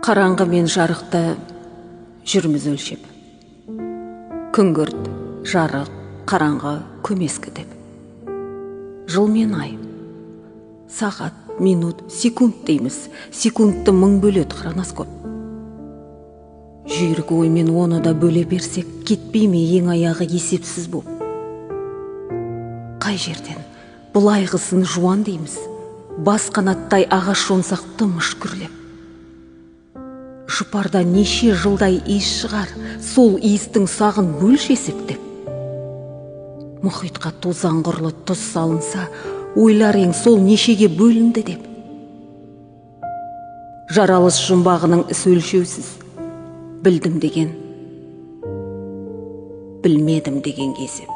Қараңғы мен жарықта жүрміз өлшеп. Күңгірт, жарық, қараңғы, көмескі деп. Жыл мен ай, сағат, минут, секунд дейміз. Секундты мың бөледі хроноскоп. Жүйрік оймен оны да бөле берсек, кетпей ме ең аяғы есепсіз боп. Қай жерден бұлайғысын жуан дейміз. Бас қанаттай ағаш жонсақ тым үшкірлеп. Жұпарда неше жылдай иіс шығар, сол иістің сағын бөлшесек деп. Мұхитқа тозаңғырлы тұз салынса, ойлар ең сол нешеге бөлінді деп. Жаралыс жұмбағының іс өлшеусіз, білдім деген, білмедім деген кезеп.